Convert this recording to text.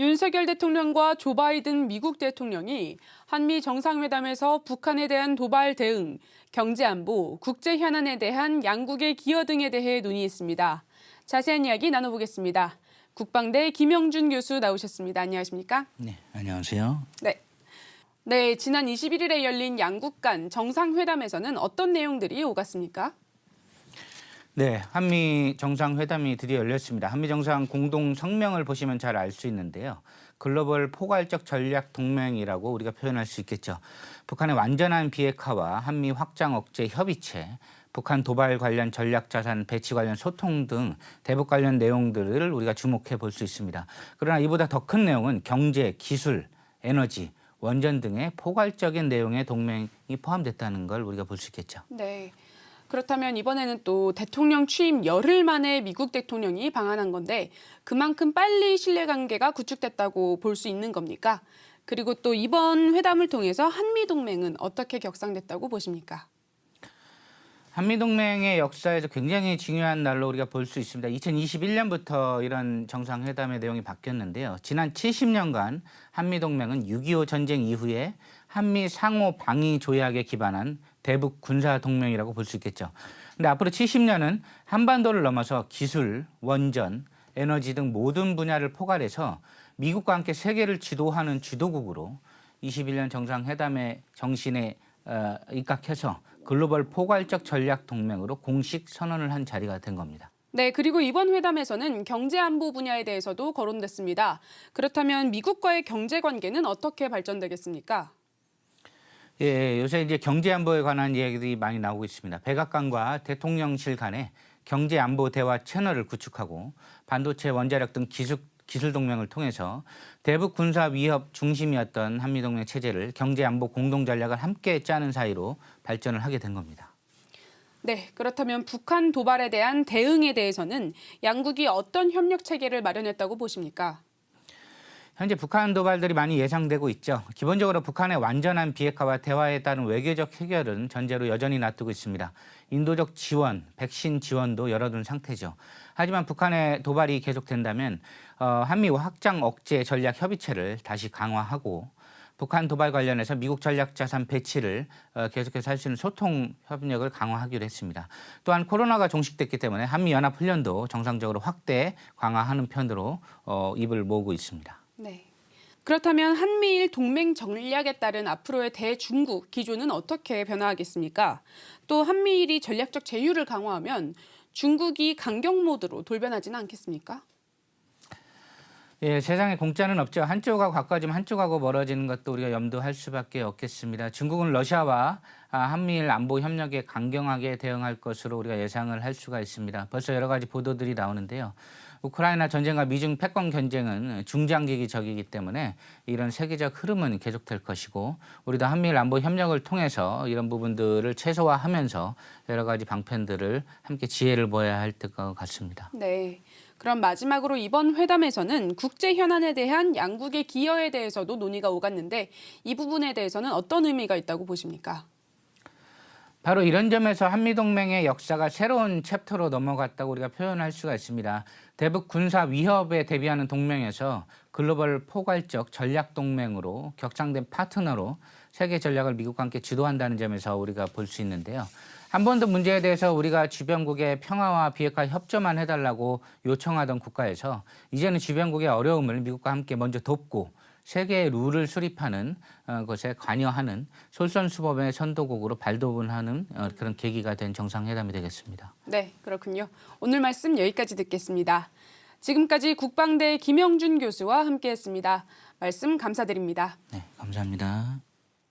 윤석열 대통령과 조 바이든 미국 대통령이 한미 정상회담에서 북한에 대한 도발 대응, 경제 안보, 국제 현안에 대한 양국의 기여 등에 대해 논의했습니다. 자세한 이야기 나눠보겠습니다. 국방대 김영준 교수 나오셨습니다. 안녕하십니까? 네, 안녕하세요. 네, 지난 21일에 열린 양국 간 정상회담에서는 어떤 내용들이 오갔습니까? 네, 한미 정상회담이 드디어 열렸습니다. 한미 정상 공동 성명을 보시면 잘 알 수 있는데요. 글로벌 포괄적 전략 동맹이라고 우리가 표현할 수 있겠죠. 북한의 완전한 비핵화와 한미 확장 억제 협의체, 북한 도발 관련 전략 자산 배치 관련 소통 등 대북 관련 내용들을 우리가 주목해 볼 수 있습니다. 그러나 이보다 더 큰 내용은 경제, 기술, 에너지, 원전 등의 포괄적인 내용의 동맹이 포함됐다는 걸 우리가 볼 수 있겠죠. 네. 그렇다면 이번에는 또 대통령 취임 열흘 만에 미국 대통령이 방한한 건데 그만큼 빨리 신뢰관계가 구축됐다고 볼 수 있는 겁니까? 그리고 또 이번 회담을 통해서 한미동맹은 어떻게 격상됐다고 보십니까? 한미동맹의 역사에서 굉장히 중요한 날로 우리가 볼 수 있습니다. 2021년부터 이런 정상회담의 내용이 바뀌었는데요. 지난 70년간 한미동맹은 6.25 전쟁 이후에 한미 상호 방위 조약에 기반한 대북 군사 동맹이라고 볼 수 있겠죠. 근데 앞으로 70년은 한반도를 넘어서 기술, 원전, 에너지 등 모든 분야를 포괄해서 미국과 함께 세계를 지도하는 주도국으로 21년 정상회담의 정신에 입각해서 글로벌 포괄적 전략 동맹으로 공식 선언을 한 자리가 된 겁니다. 네, 그리고 이번 회담에서는 경제 안보 분야에 대해서도 거론됐습니다. 그렇다면 미국과의 경제 관계는 어떻게 발전되겠습니까? 예, 요새 이제 경제 안보에 관한 이야기들이 많이 나오고 있습니다. 백악관과 대통령실 간에 경제 안보 대화 채널을 구축하고 반도체, 원자력 등 기술 동맹을 통해서 대북 군사 위협 중심이었던 한미 동맹 체제를 경제 안보 공동 전략을 함께 짜는 사이로 발전을 하게 된 겁니다. 네, 그렇다면 북한 도발에 대한 대응에 대해서는 양국이 어떤 협력 체계를 마련했다고 보십니까? 현재 북한 도발들이 많이 예상되고 있죠. 기본적으로 북한의 완전한 비핵화와 대화에 따른 외교적 해결은 전제로 여전히 놔두고 있습니다. 인도적 지원, 백신 지원도 열어둔 상태죠. 하지만 북한의 도발이 계속된다면 한미 확장 억제 전략 협의체를 다시 강화하고 북한 도발 관련해서 미국 전략 자산 배치를 계속해서 할 수 있는 소통 협력을 강화하기로 했습니다. 또한 코로나가 종식됐기 때문에 한미 연합 훈련도 정상적으로 확대 강화하는 편으로 입을 모으고 있습니다. 네. 그렇다면 한미일 동맹 전략에 따른 앞으로의 대중국 기조는 어떻게 변화하겠습니까? 또 한미일이 전략적 제휴를 강화하면 중국이 강경 모드로 돌변하지는 않겠습니까? 예, 세상에 공짜는 없죠. 한쪽하고 가까워지면 한쪽하고 멀어지는 것도 우리가 염두할 수밖에 없겠습니다. 중국은 러시아와 한미일 안보 협력에 강경하게 대응할 것으로 우리가 예상을 할 수가 있습니다. 벌써 여러 가지 보도들이 나오는데요. 우크라이나 전쟁과 미중 패권 경쟁은 중장기 적이기 때문에 이런 세계적 흐름은 계속될 것이고 우리도 한미일 안보 협력을 통해서 이런 부분들을 최소화하면서 여러 가지 방편들을 함께 지혜를 보아야 할 것 같습니다. 네. 그럼 마지막으로 이번 회담에서는 국제 현안에 대한 양국의 기여에 대해서도 논의가 오갔는데 이 부분에 대해서는 어떤 의미가 있다고 보십니까? 바로 이런 점에서 한미동맹의 역사가 새로운 챕터로 넘어갔다고 우리가 표현할 수가 있습니다. 대북 군사 위협에 대비하는 동맹에서 글로벌 포괄적 전략 동맹으로 격상된 파트너로 세계 전략을 미국과 함께 주도한다는 점에서 우리가 볼 수 있는데요. 한 번도 문제에 대해서 우리가 주변국의 평화와 비핵화 협조만 해달라고 요청하던 국가에서 이제는 주변국의 어려움을 미국과 함께 먼저 돕고 세계의 룰을 수립하는 것에 관여하는 솔선수범의 선도국으로 발돋움하는 그런 계기가 된 정상회담이 되겠습니다. 네, 그렇군요. 오늘 말씀 여기까지 듣겠습니다. 지금까지 국방대 김영준 교수와 함께했습니다. 말씀 감사드립니다. 네, 감사합니다.